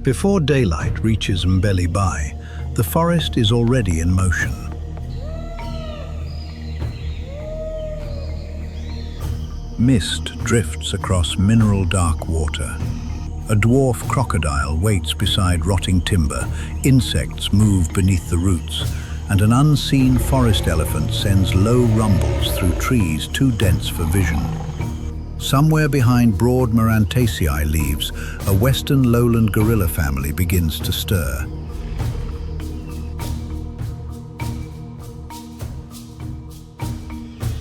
Before daylight reaches Mbeli Bay, the forest is already in motion. Mist drifts across mineral-dark water. A dwarf crocodile waits beside rotting timber, insects move beneath the roots, and an unseen forest elephant sends low rumbles through trees too dense for vision. Somewhere behind broad Marantaceae leaves, a Western Lowland Gorilla family begins to stir.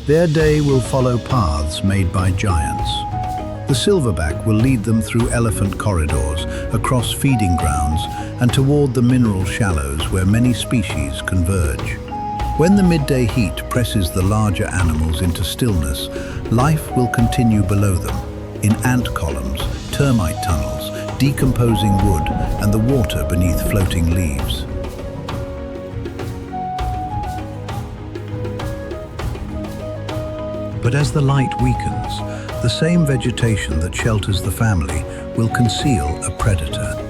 Their day will follow paths made by giants. The Silverback will lead them through elephant corridors, across feeding grounds, and toward the mineral shallows where many species converge. When the midday heat presses the larger animals into stillness, life will continue below them, in ant columns, termite tunnels, decomposing wood, and the water beneath floating leaves. But as the light weakens, the same vegetation that shelters the family will conceal a predator.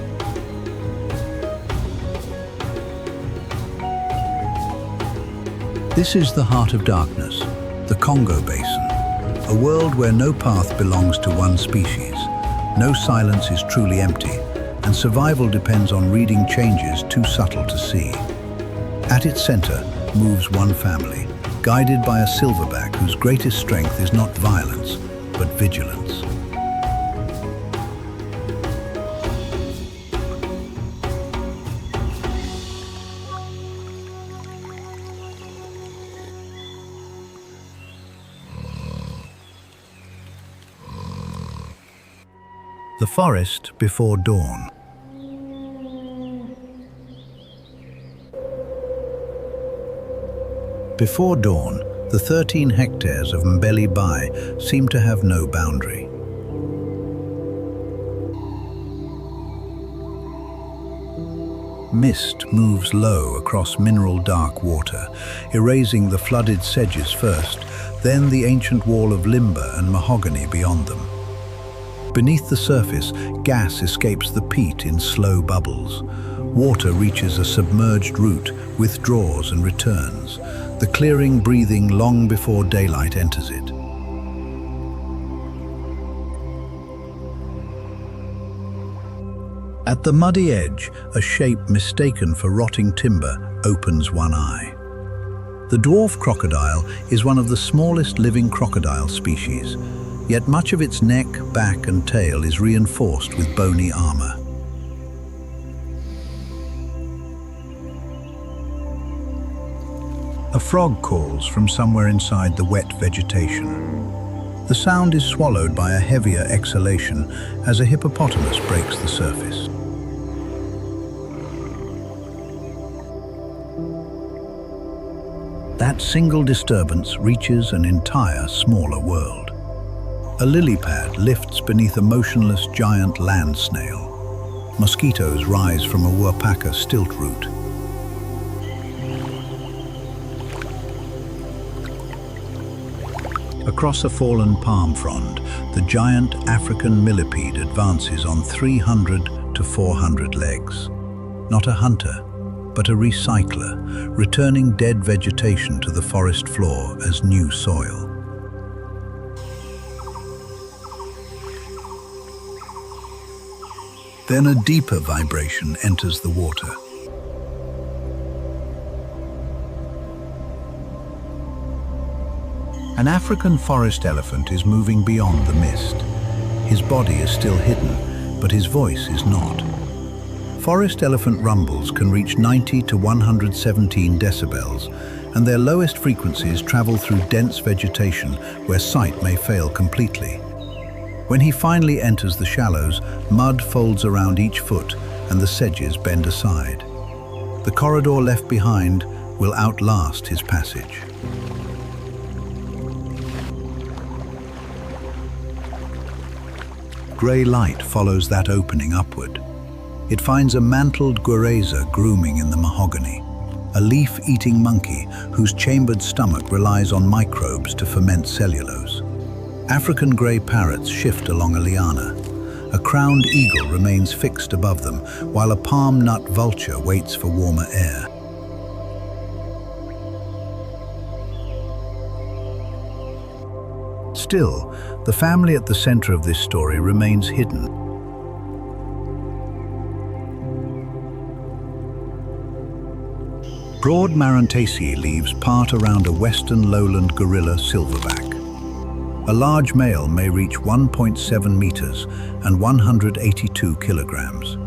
This is the heart of darkness, the Congo Basin, a world where no path belongs to one species, no silence is truly empty, and survival depends on reading changes too subtle to see. At its center moves one family, guided by a silverback whose greatest strength is not violence, but vigilance. The forest before dawn. Before dawn, the 13 hectares of Mbeli Bay seem to have no boundary. Mist moves low across mineral-dark water, erasing the flooded sedges first, then the ancient wall of limber and mahogany beyond them. Beneath the surface, gas escapes the peat in slow bubbles. Water reaches a submerged root, withdraws and returns, the clearing breathing long before daylight enters it. At the muddy edge, a shape mistaken for rotting timber opens one eye. The dwarf crocodile is one of the smallest living crocodile species, yet much of its neck, back and tail is reinforced with bony armor. A frog calls from somewhere inside the wet vegetation. The sound is swallowed by a heavier exhalation as a hippopotamus breaks the surface. That single disturbance reaches an entire smaller world. A lily pad lifts beneath a motionless giant land snail. Mosquitoes rise from a Wapaka stilt root. Across a fallen palm frond, the giant African millipede advances on 300 to 400 legs. Not a hunter, but a recycler, returning dead vegetation to the forest floor as new soil. Then a deeper vibration enters the water. An African forest elephant is moving beyond the mist. His body is still hidden, but his voice is not. Forest elephant rumbles can reach 90 to 117 decibels, and their lowest frequencies travel through dense vegetation where sight may fail completely. When he finally enters the shallows, mud folds around each foot and the sedges bend aside. The corridor left behind will outlast his passage. Grey light follows that opening upward. It finds a mantled guereza grooming in the mahogany, a leaf-eating monkey whose chambered stomach relies on microbes to ferment cellulose. African grey parrots shift along a liana. A crowned eagle remains fixed above them, while a palm nut vulture waits for warmer air. Still, the family at the center of this story remains hidden. Broad Marantesi leaves part around a Western Lowland Gorilla silverback. A large male may reach 1.7 meters and 182 kilograms.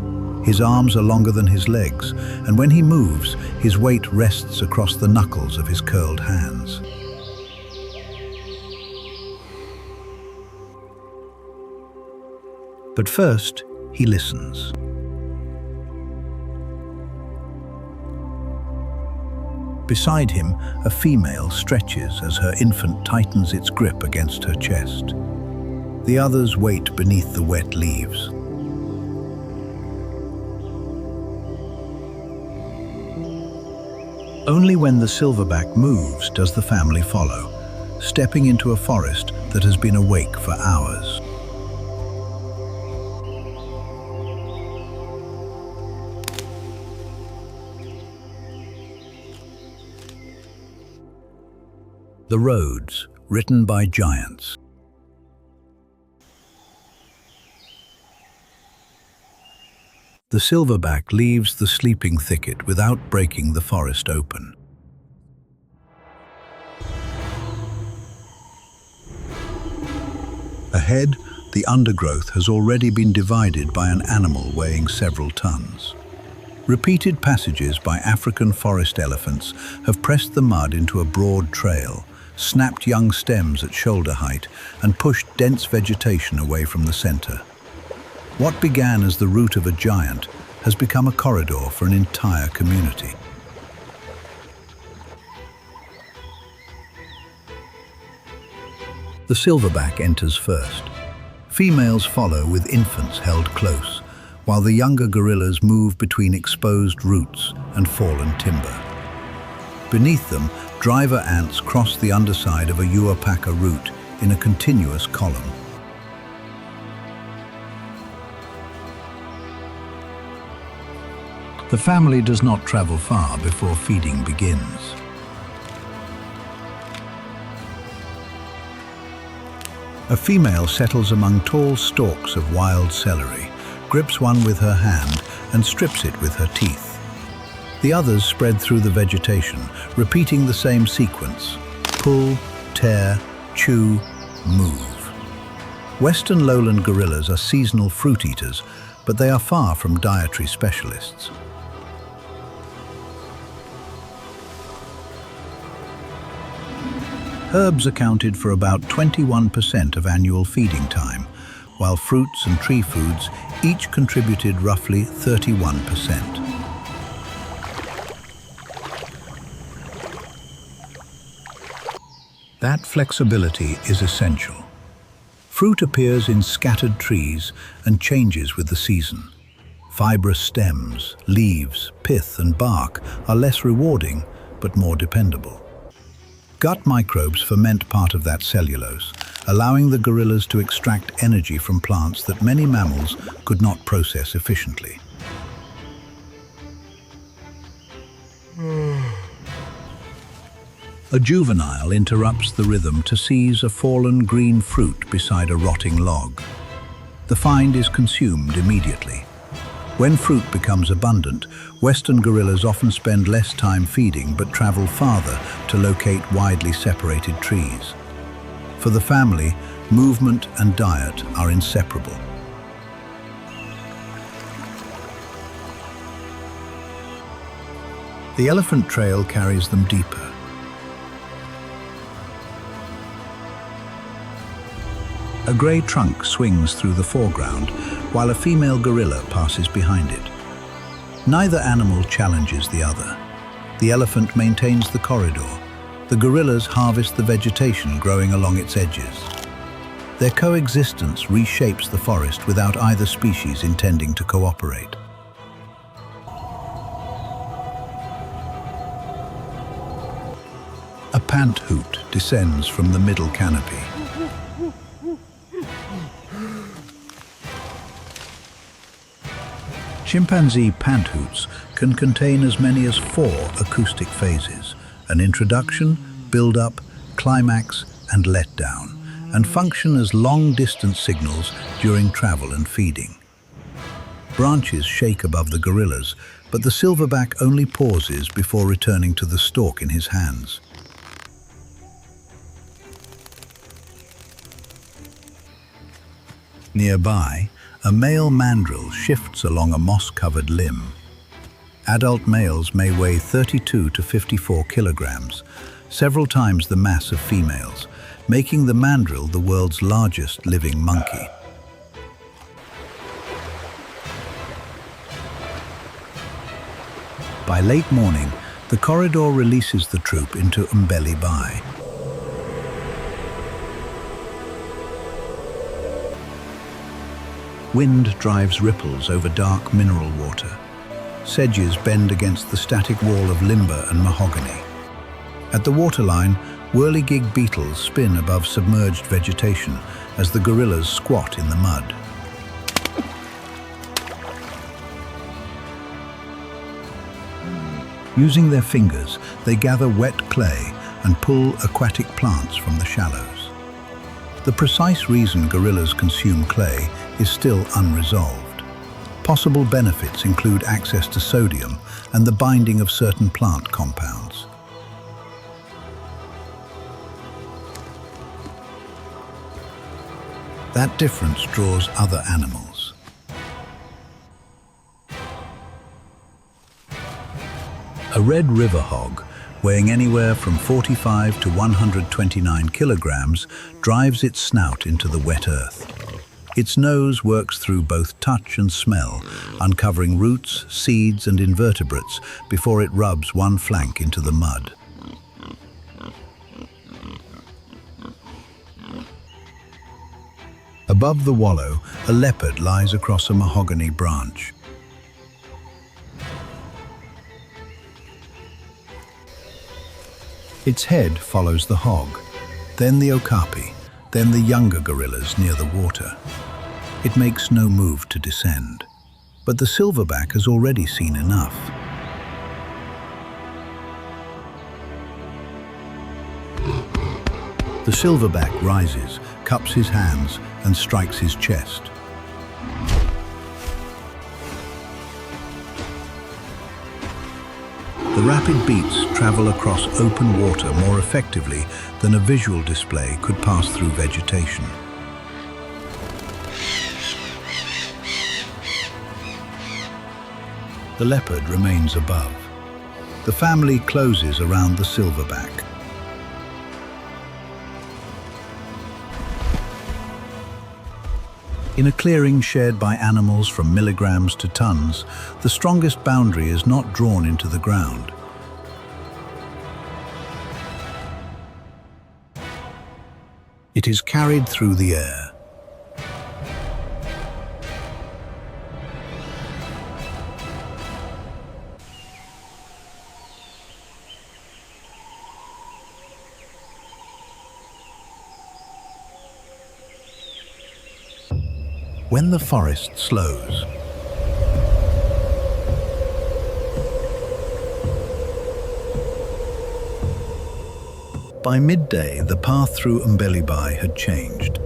His arms are longer than his legs, and when he moves, his weight rests across the knuckles of his curled hands. But first, he listens. Beside him, a female stretches as her infant tightens its grip against her chest. The others wait beneath the wet leaves. Only when the silverback moves does the family follow, stepping into a forest that has been awake for hours. The Roads, written by giants. The silverback leaves the sleeping thicket without breaking the forest open. Ahead, the undergrowth has already been divided by an animal weighing several tons. Repeated passages by African forest elephants have pressed the mud into a broad trail, snapped young stems at shoulder height, and pushed dense vegetation away from the center. What began as the route of a giant has become a corridor for an entire community. The silverback enters first. Females follow with infants held close, while the younger gorillas move between exposed roots and fallen timber. Beneath them, driver ants cross the underside of a Uapaka root in a continuous column. The family does not travel far before feeding begins. A female settles among tall stalks of wild celery, grips one with her hand and strips it with her teeth. The others spread through the vegetation, repeating the same sequence: pull, tear, chew, move. Western lowland gorillas are seasonal fruit eaters, but they are far from dietary specialists. Herbs accounted for about 21% of annual feeding time, while fruits and tree foods each contributed roughly 31%. That flexibility is essential. Fruit appears in scattered trees and changes with the season. Fibrous stems, leaves, pith, and bark are less rewarding, but more dependable. Gut microbes ferment part of that cellulose, allowing the gorillas to extract energy from plants that many mammals could not process efficiently. A juvenile interrupts the rhythm to seize a fallen green fruit beside a rotting log. The find is consumed immediately. When fruit becomes abundant, Western gorillas often spend less time feeding but travel farther to locate widely separated trees. For the family, movement and diet are inseparable. The elephant trail carries them deeper. A grey trunk swings through the foreground, while a female gorilla passes behind it. Neither animal challenges the other. The elephant maintains the corridor. The gorillas harvest the vegetation growing along its edges. Their coexistence reshapes the forest without either species intending to cooperate. A pant hoot descends from the middle canopy. Chimpanzee panthoots can contain as many as 4 acoustic phases: an introduction, build-up, climax, and letdown, and function as long-distance signals during travel and feeding. Branches shake above the gorillas, but the silverback only pauses before returning to the stalk in his hands. Nearby, a male mandrill shifts along a moss-covered limb. Adult males may weigh 32 to 54 kilograms, several times the mass of females, making the mandrill the world's largest living monkey. By late morning, the corridor releases the troop into Mbeli Bay. Wind drives ripples over dark mineral water. Sedges bend against the static wall of limber and mahogany. At the waterline, whirligig beetles spin above submerged vegetation as the gorillas squat in the mud. Using their fingers, they gather wet clay and pull aquatic plants from the shallows. The precise reason gorillas consume clay is still unresolved. Possible benefits include access to sodium and the binding of certain plant compounds. That difference draws other animals. A red river hog, weighing anywhere from 45 to 129 kilograms, drives its snout into the wet earth. Its nose works through both touch and smell, uncovering roots, seeds, and invertebrates before it rubs one flank into the mud. Above the wallow, a leopard lies across a mahogany branch. Its head follows the hog, then the okapi, then the younger gorillas near the water. It makes no move to descend, but the silverback has already seen enough. The silverback rises, cups his hands, and strikes his chest. The rapid beats travel across open water more effectively than a visual display could pass through vegetation. The leopard remains above. The family closes around the silverback. In a clearing shared by animals from milligrams to tons, the strongest boundary is not drawn into the ground. It is carried through the air. When the forest slows, by midday, the path through Mbeli Bay had changed.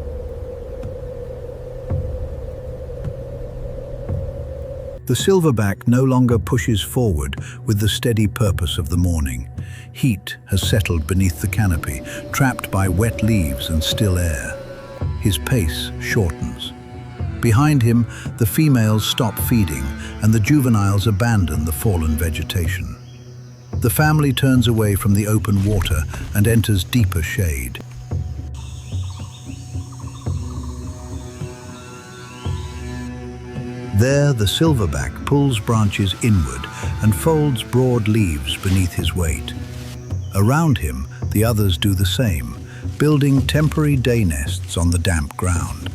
The silverback no longer pushes forward with the steady purpose of the morning. Heat has settled beneath the canopy, trapped by wet leaves and still air. His pace shortens. Behind him, the females stop feeding and the juveniles abandon the fallen vegetation. The family turns away from the open water and enters deeper shade. There, the silverback pulls branches inward and folds broad leaves beneath his weight. Around him, the others do the same, building temporary day nests on the damp ground.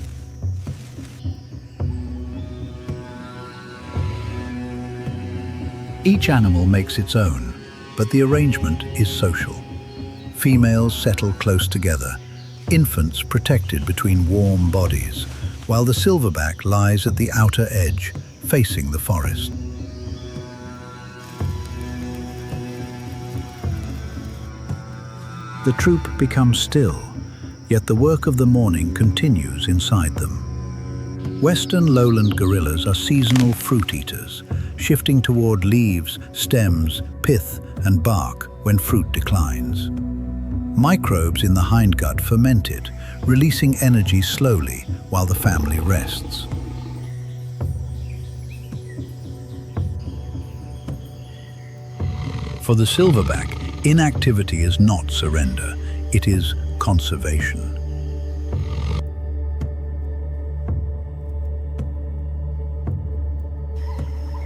Each animal makes its own, but the arrangement is social. Females settle close together, infants protected between warm bodies, while the silverback lies at the outer edge, facing the forest. The troop becomes still, yet the work of the morning continues inside them. Western lowland gorillas are seasonal fruit eaters, shifting toward leaves, stems, pith, and bark when fruit declines. Microbes in the hindgut ferment it, releasing energy slowly while the family rests. For the silverback, inactivity is not surrender, it is conservation.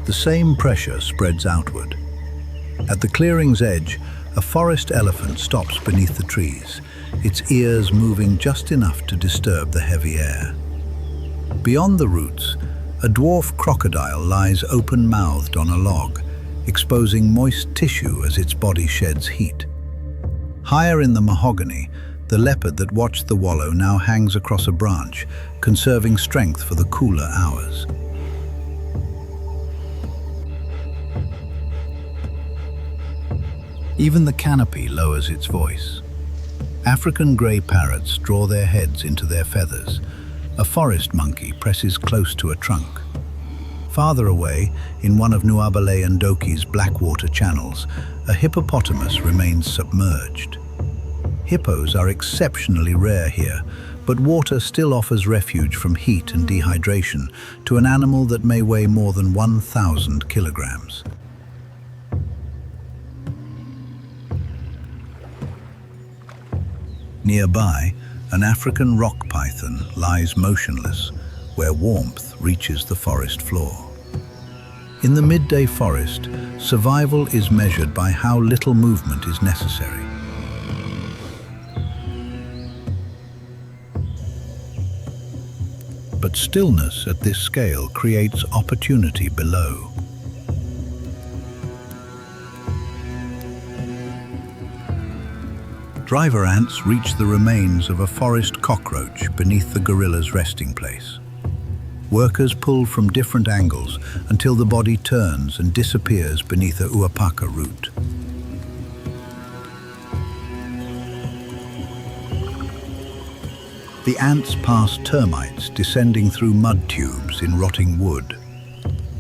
The same pressure spreads outward. At the clearing's edge, a forest elephant stops beneath the trees, its ears moving just enough to disturb the heavy air. Beyond the roots, a dwarf crocodile lies open-mouthed on a log, exposing moist tissue as its body sheds heat. Higher in the mahogany, the leopard that watched the wallow now hangs across a branch, conserving strength for the cooler hours. Even the canopy lowers its voice. African grey parrots draw their heads into their feathers. A forest monkey presses close to a trunk. Farther away, in one of Nuabale and Doki's blackwater channels, a hippopotamus remains submerged. Hippos are exceptionally rare here, but water still offers refuge from heat and dehydration to an animal that may weigh more than 1,000 kilograms. Nearby, an African rock python lies motionless, where warmth reaches the forest floor. In the midday forest, survival is measured by how little movement is necessary. But stillness at this scale creates opportunity below. Driver ants reach the remains of a forest cockroach beneath the gorilla's resting place. Workers pull from different angles until the body turns and disappears beneath a uapaka root. The ants pass termites descending through mud tubes in rotting wood.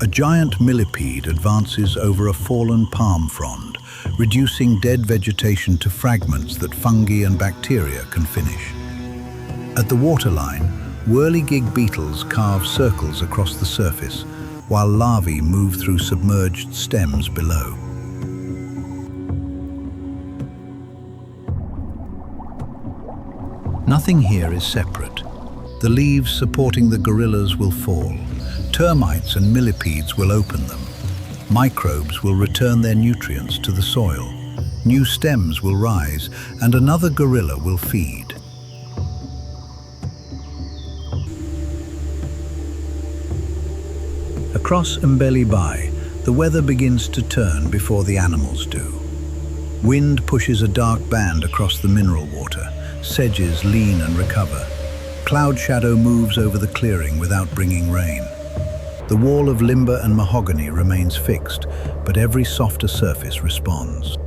A giant millipede advances over a fallen palm frond, reducing dead vegetation to fragments that fungi and bacteria can finish. At the waterline, whirligig beetles carve circles across the surface, while larvae move through submerged stems below. Nothing here is separate. The leaves supporting the gorillas will fall. Termites and millipedes will open them. Microbes will return their nutrients to the soil. New stems will rise, and another gorilla will feed. Across Mbeli Bay, the weather begins to turn before the animals do. Wind pushes a dark band across the mineral water. Sedges lean and recover. Cloud shadow moves over the clearing without bringing rain. The wall of limber and mahogany remains fixed, but every softer surface responds.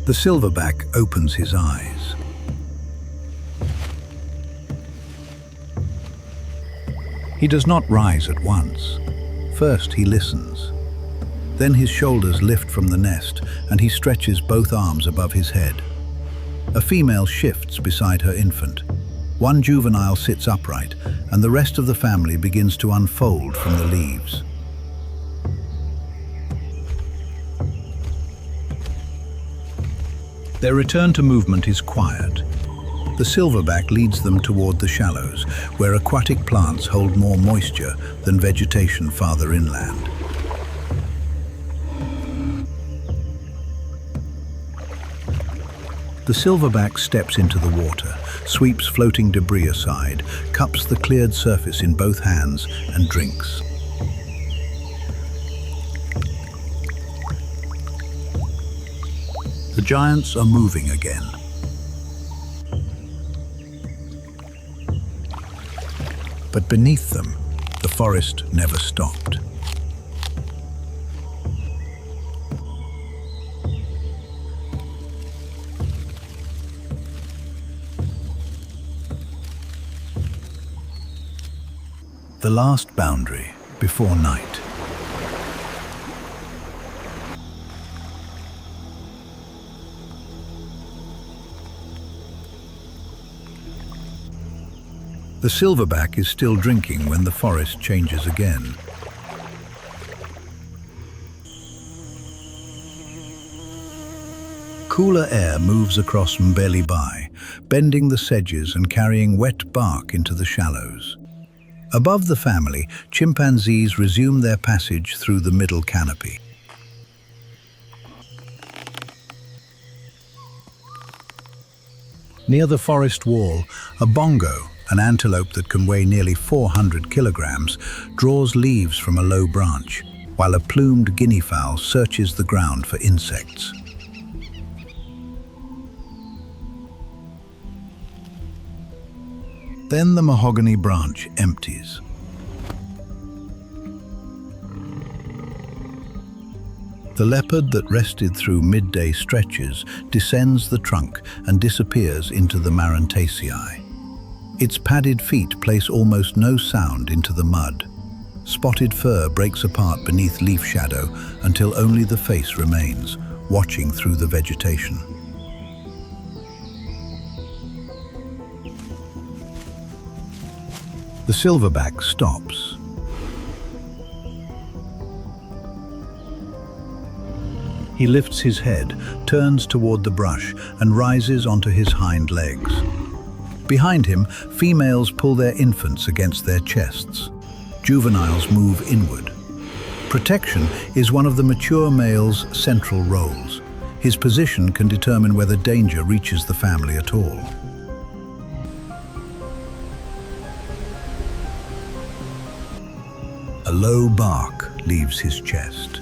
The silverback opens his eyes. He does not rise at once. First, he listens. Then his shoulders lift from the nest, and he stretches both arms above his head. A female shifts beside her infant. One juvenile sits upright, and the rest of the family begins to unfold from the leaves. Their return to movement is quiet. The silverback leads them toward the shallows, where aquatic plants hold more moisture than vegetation farther inland. The silverback steps into the water, sweeps floating debris aside, cups the cleared surface in both hands, and drinks. The giants are moving again. But beneath them, the forest never stopped. The last boundary before night. The silverback is still drinking when the forest changes again. Cooler air moves across Mbeli Bay, bending the sedges and carrying wet bark into the shallows. Above the family, chimpanzees resume their passage through the middle canopy. Near the forest wall, a bongo, an antelope that can weigh nearly 400 kilograms, draws leaves from a low branch, while a plumed guinea fowl searches the ground for insects. Then the mahogany branch empties. The leopard that rested through midday stretches descends the trunk and disappears into the Marantaceae. Its padded feet place almost no sound into the mud. Spotted fur breaks apart beneath leaf shadow until only the face remains, watching through the vegetation. The silverback stops. He lifts his head, turns toward the brush, and rises onto his hind legs. Behind him, females pull their infants against their chests. Juveniles move inward. Protection is one of the mature male's central roles. His position can determine whether danger reaches the family at all. A low bark leaves his chest.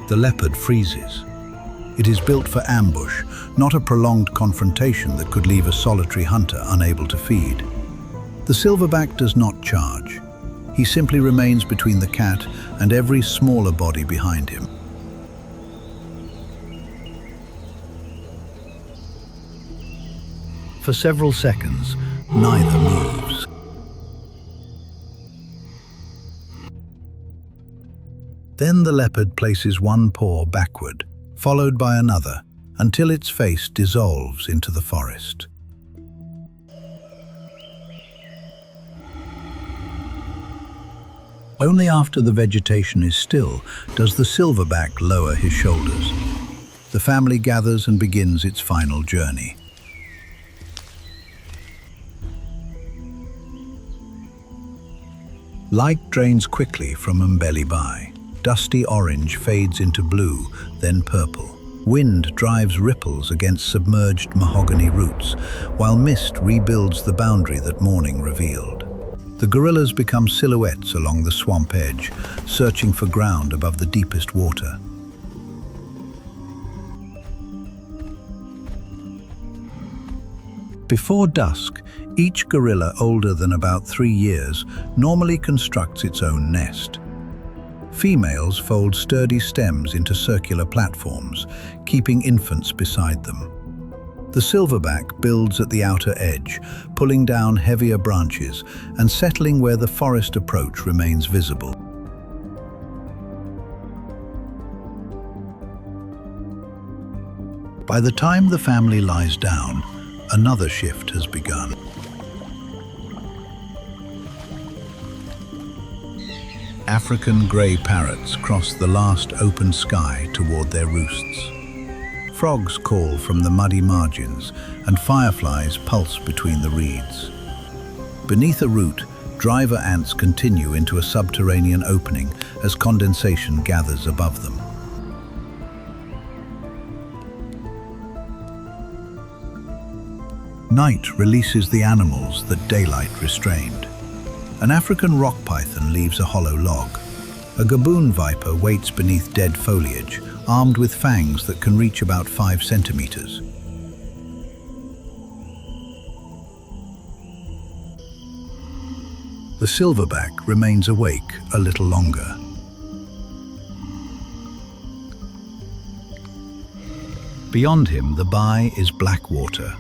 The leopard freezes. It is built for ambush, not a prolonged confrontation that could leave a solitary hunter unable to feed. The silverback does not charge. He simply remains between the cat and every smaller body behind him. For several seconds, neither moves. Then the leopard places one paw backward, followed by another, until its face dissolves into the forest. Only after the vegetation is still does the silverback lower his shoulders. The family gathers and begins its final journey. Light drains quickly from Mbeli Bay. Dusty orange fades into blue, then purple. Wind drives ripples against submerged mahogany roots, while mist rebuilds the boundary that morning revealed. The gorillas become silhouettes along the swamp edge, searching for ground above the deepest water. Before dusk, each gorilla older than about 3 years normally constructs its own nest. Females fold sturdy stems into circular platforms, keeping infants beside them. The silverback builds at the outer edge, pulling down heavier branches and settling where the forest approach remains visible. By the time the family lies down, another shift has begun. African grey parrots cross the last open sky toward their roosts. Frogs call from the muddy margins, and fireflies pulse between the reeds. Beneath a root, driver ants continue into a subterranean opening as condensation gathers above them. Night releases the animals that daylight restrained. An African rock python leaves a hollow log. A gaboon viper waits beneath dead foliage, armed with fangs that can reach about 5 centimeters. The silverback remains awake a little longer. Beyond him, the bay is black water,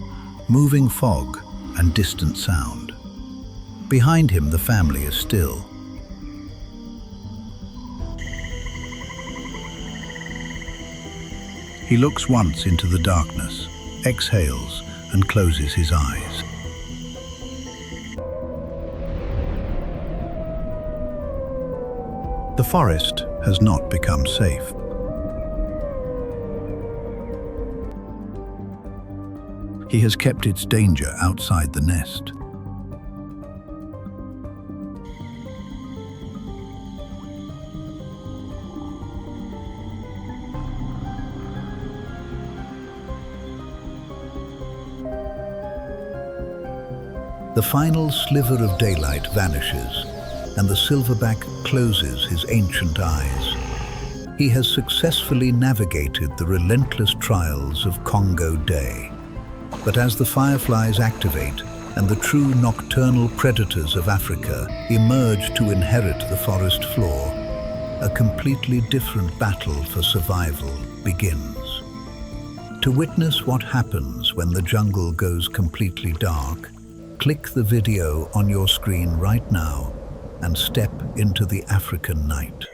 moving fog and distant sound. Behind him, the family is still. He looks once into the darkness, exhales, and closes his eyes. The forest has not become safe. He has kept its danger outside the nest. The final sliver of daylight vanishes, and the silverback closes his ancient eyes. He has successfully navigated the relentless trials of Congo Day. But as the fireflies activate and the true nocturnal predators of Africa emerge to inherit the forest floor, a completely different battle for survival begins. To witness what happens when the jungle goes completely dark, click the video on your screen right now and step into the African night.